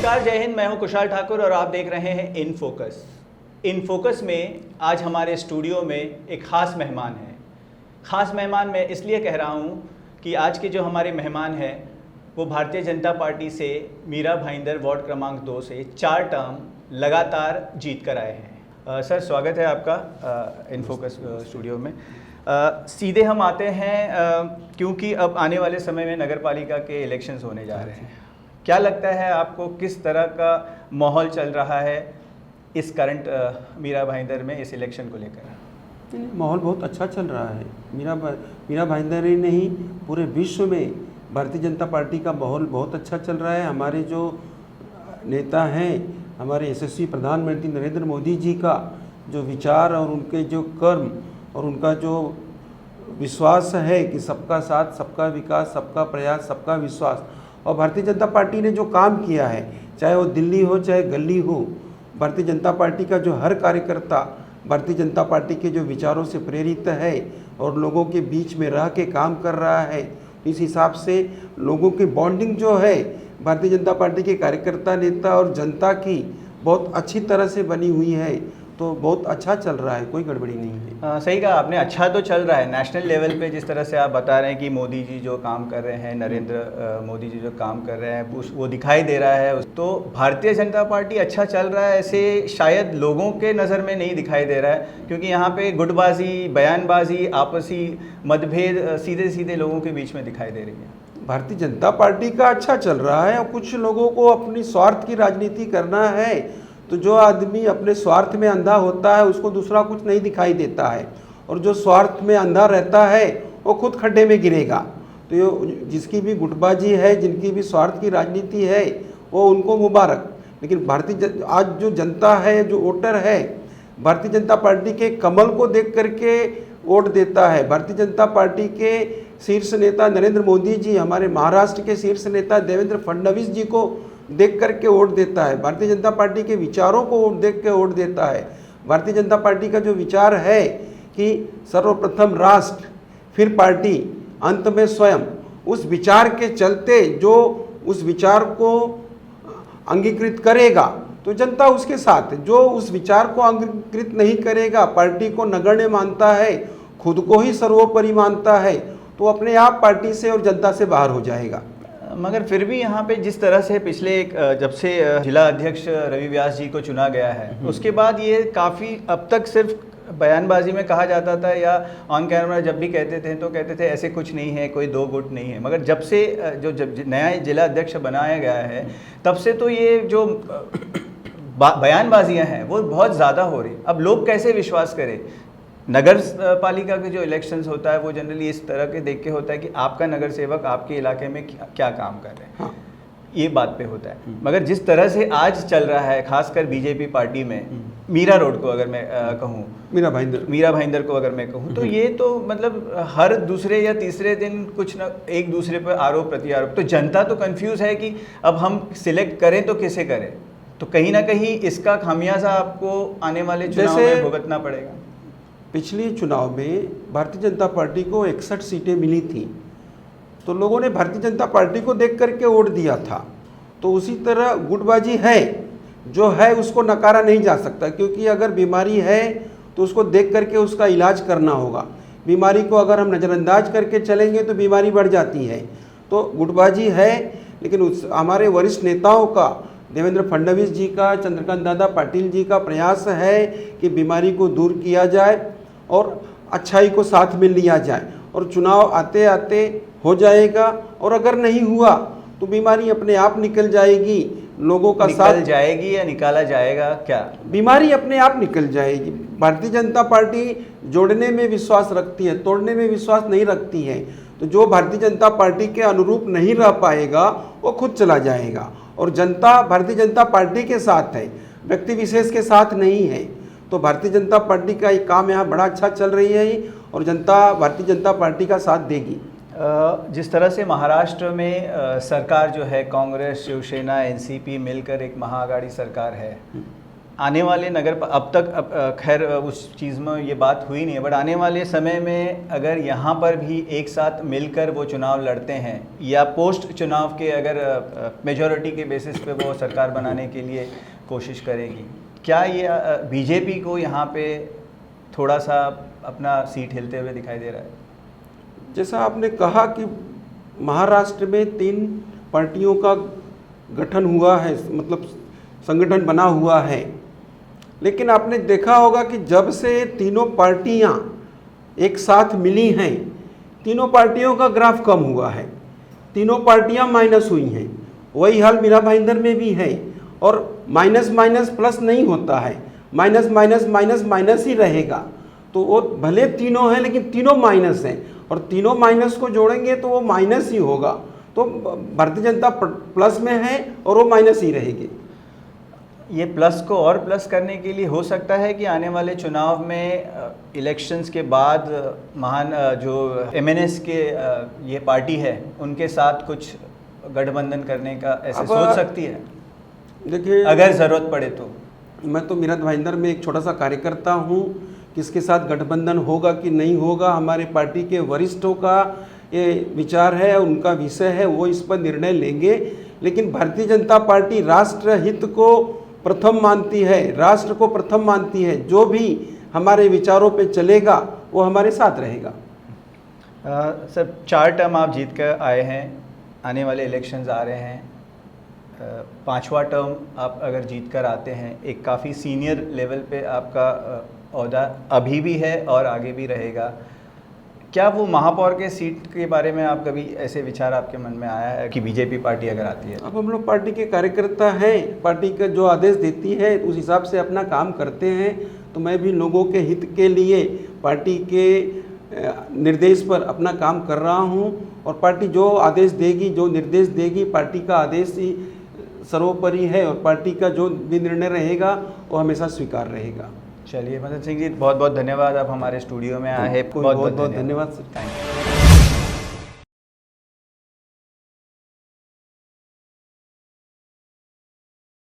नमस्कार, जय हिंद। मैं हूं कुशाल ठाकुर और आप देख रहे हैं इन फोकस। इन फोकस में आज हमारे स्टूडियो में एक ख़ास मेहमान है। ख़ास मेहमान मैं इसलिए कह रहा हूं कि आज के जो हमारे मेहमान हैं वो भारतीय जनता पार्टी से मीरा भाईंदर वार्ड क्रमांक 2 से 4 टर्म लगातार जीत कर आए हैं। सर, स्वागत है आपका इन फोकस स्टूडियो में। सीधे हम आते हैं क्योंकि अब आने वाले समय में नगर पालिका के इलेक्शंस होने जा रहे हैं। क्या लगता है आपको, किस तरह का माहौल चल रहा है इस करंट मीरा भाईंदर में इस इलेक्शन को लेकर? माहौल बहुत अच्छा चल रहा है। मीरा भाईंदर ही नहीं, पूरे विश्व में भारतीय जनता पार्टी का माहौल बहुत अच्छा चल रहा है। हमारे जो नेता हैं, हमारे यशस्वी प्रधानमंत्री नरेंद्र मोदी जी का जो विचार और उनके जो कर्म और उनका जो विश्वास है कि सबका साथ, सबका विकास, सबका प्रयास, सबका विश्वास, और भारतीय जनता पार्टी ने जो काम किया है, चाहे वो दिल्ली हो चाहे गली हो, भारतीय जनता पार्टी का जो हर कार्यकर्ता भारतीय जनता पार्टी के जो विचारों से प्रेरित है और लोगों के बीच में रह के काम कर रहा है। इस हिसाब से लोगों की बॉन्डिंग जो है भारतीय जनता पार्टी के कार्यकर्ता, नेता और जनता की बहुत अच्छी तरह से बनी हुई है। तो बहुत अच्छा चल रहा है, कोई गड़बड़ी नहीं है। सही कहा आपने, अच्छा तो चल रहा है। नेशनल लेवल पे जिस तरह से आप बता रहे हैं कि मोदी जी जो काम कर रहे हैं, नरेंद्र मोदी जी जो काम कर रहे हैं वो दिखाई दे रहा है। तो भारतीय जनता पार्टी अच्छा चल रहा है, ऐसे शायद लोगों के नज़र में नहीं दिखाई दे रहा है, क्योंकि यहाँ पे गुटबाजी, बयानबाजी, आपसी मतभेद सीधे सीधे लोगों के बीच में दिखाई दे रही है। भारतीय जनता पार्टी का अच्छा चल रहा है और कुछ लोगों को अपनी स्वार्थ की राजनीति करना है। तो जो आदमी अपने स्वार्थ में अंधा होता है उसको दूसरा कुछ नहीं दिखाई देता है, और जो स्वार्थ में अंधा रहता है वो खुद खड्डे में गिरेगा। तो ये जिसकी भी गुटबाजी है, जिनकी भी स्वार्थ की राजनीति है, वो उनको मुबारक। लेकिन आज जो जनता है, जो वोटर है, भारतीय जनता पार्टी के कमल को देख करके वोट देता है। भारतीय जनता पार्टी के शीर्ष नेता नरेंद्र मोदी जी, हमारे महाराष्ट्र के शीर्ष नेता देवेंद्र फडणवीस जी को देख करके वोट देता है। भारतीय जनता पार्टी के विचारों को देख के वोट देता है। भारतीय जनता पार्टी का जो विचार है कि सर्वप्रथम राष्ट्र फिर पार्टी अंत में स्वयं, उस विचार के चलते जो उस विचार को अंगीकृत करेगा तो जनता उसके साथ। जो उस विचार को अंगीकृत नहीं करेगा, पार्टी को नगण्य मानता है, खुद को ही सर्वोपरि मानता है, तो अपने आप पार्टी से और जनता से बाहर हो जाएगा। मगर फिर भी यहाँ पे जिस तरह से पिछले जब से जिला अध्यक्ष रवि व्यास जी को चुना गया है, उसके बाद ये काफ़ी अब तक सिर्फ बयानबाजी में कहा जाता था या ऑन कैमरा जब भी कहते थे तो कहते थे ऐसे कुछ नहीं है, कोई दो गुट नहीं है। मगर जब से जब नया जिला अध्यक्ष बनाया गया है तब से तो ये जो बयानबाजियाँ हैं वो बहुत ज़्यादा हो रही। अब लोग कैसे विश्वास करें? नगर पालिका के जो इलेक्शंस होता है वो जनरली इस तरह के देख के होता है कि आपका नगर सेवक आपके इलाके में क्या काम कर रहे हैं। हाँ। ये बात पे होता है। मगर जिस तरह से आज चल रहा है, खासकर बीजेपी पार्टी में, मीरा रोड को अगर मैं कहूँ, मीरा भाईंदर को अगर मैं कहूँ, तो ये तो मतलब हर दूसरे या तीसरे दिन कुछ ना एक दूसरे पर आरोप प्रत्यारोप। तो जनता तो कंफ्यूज है कि अब हम सिलेक्ट करें तो किसे करें। तो कहीं ना कहीं इसका खामियाजा आपको आने वाले चुनाव में भुगतना पड़ेगा। पिछले चुनाव में भारतीय जनता पार्टी को 61 सीटें मिली थी, तो लोगों ने भारतीय जनता पार्टी को देख करके वोट दिया था। तो उसी तरह गुटबाजी है, जो है उसको नकारा नहीं जा सकता, क्योंकि अगर बीमारी है तो उसको देख करके उसका इलाज करना होगा। बीमारी को अगर हम नज़रअंदाज करके चलेंगे तो बीमारी बढ़ जाती है। तो गुटबाजी है, लेकिन हमारे वरिष्ठ नेताओं का, देवेंद्र फडणवीस जी का, चंद्रकांत दादा पाटिल जी का प्रयास है कि बीमारी को दूर किया जाए और अच्छाई को साथ में लिया जाए, और चुनाव आते आते हो जाएगा। और अगर नहीं हुआ तो बीमारी अपने आप निकल जाएगी। लोगों का साथ निकल जाएगी या निकाला जाएगा? क्या बीमारी अपने आप निकल जाएगी। भारतीय जनता पार्टी जोड़ने में विश्वास रखती है, तोड़ने में विश्वास नहीं रखती है। तो जो भारतीय जनता पार्टी के अनुरूप नहीं रह पाएगा वो खुद चला जाएगा। और जनता भारतीय जनता पार्टी के साथ है, व्यक्ति विशेष के साथ नहीं है। तो भारतीय जनता पार्टी का एक काम यहाँ बड़ा अच्छा चल रही है और जनता भारतीय जनता पार्टी का साथ देगी। जिस तरह से महाराष्ट्र में सरकार जो है, कांग्रेस, शिवसेना, एनसीपी मिलकर एक महाआघाड़ी सरकार है, आने वाले अब तक खैर उस चीज़ में ये बात हुई नहीं है, बट आने वाले समय में अगर यहाँ पर भी एक साथ मिलकर वो चुनाव लड़ते हैं या पोस्ट चुनाव के अगर मेजॉरिटी के बेसिस पे वो सरकार बनाने के लिए कोशिश करेगी, क्या ये बीजेपी को यहाँ पे थोड़ा सा अपना सीट हिलते हुए दिखाई दे रहा है? जैसा आपने कहा कि महाराष्ट्र में 3 पार्टियों का गठन हुआ है, मतलब संगठन बना हुआ है, लेकिन आपने देखा होगा कि जब से तीनों पार्टियां एक साथ मिली हैं, तीनों पार्टियों का ग्राफ कम हुआ है, तीनों पार्टियां माइनस हुई हैं। वही हाल मीरा भाईंदर में भी है, और माइनस माइनस प्लस नहीं होता है, माइनस माइनस माइनस माइनस ही रहेगा। तो वो भले तीनों हैं लेकिन तीनों माइनस हैं, और तीनों माइनस को जोड़ेंगे तो वो माइनस ही होगा। तो भारतीय जनता प्लस में है और वो माइनस ही रहेगी। ये प्लस को और प्लस करने के लिए हो सकता है कि आने वाले चुनाव में इलेक्शंस के बाद महान जो एमएनएस के ये पार्टी है उनके साथ कुछ गठबंधन करने का ऐसे सोच सकती है? देखिए, अगर ज़रूरत पड़े तो। मैं तो मीरा भाईंदर में एक छोटा सा कार्यकर्ता हूँ, किसके साथ गठबंधन होगा कि नहीं होगा हमारे पार्टी के वरिष्ठों का ये विचार है, उनका विषय है, वो इस पर निर्णय लेंगे। लेकिन भारतीय जनता पार्टी राष्ट्र हित को प्रथम मानती है, राष्ट्र को प्रथम मानती है। जो भी हमारे विचारों पे चलेगा वो हमारे साथ रहेगा। सर, 4 टर्म आप जीत कर आए हैं, आने वाले इलेक्शंस आ रहे हैं, 5वां टर्म आप अगर जीत कर आते हैं, एक काफ़ी सीनियर लेवल पे आपका ओहदा अभी भी है और आगे भी रहेगा। क्या वो महापौर के सीट के बारे में आप कभी ऐसे विचार आपके मन में आया है कि बीजेपी पार्टी अगर आती है? अब हम लोग पार्टी के कार्यकर्ता हैं, पार्टी का जो आदेश देती है उस हिसाब से अपना काम करते हैं। तो मैं भी लोगों के हित के लिए पार्टी के निर्देश पर अपना काम कर रहा हूं, और पार्टी जो आदेश देगी, जो निर्देश देगी, पार्टी का आदेश ही सर्वोपरि है, और पार्टी का जो भी निर्णय रहेगा वो हमेशा स्वीकार रहेगा। चलिए मदन सिंह जी, बहुत बहुत धन्यवाद, आप हमारे स्टूडियो में आए हैं। बहुत बहुत धन्यवाद सर। Thank you.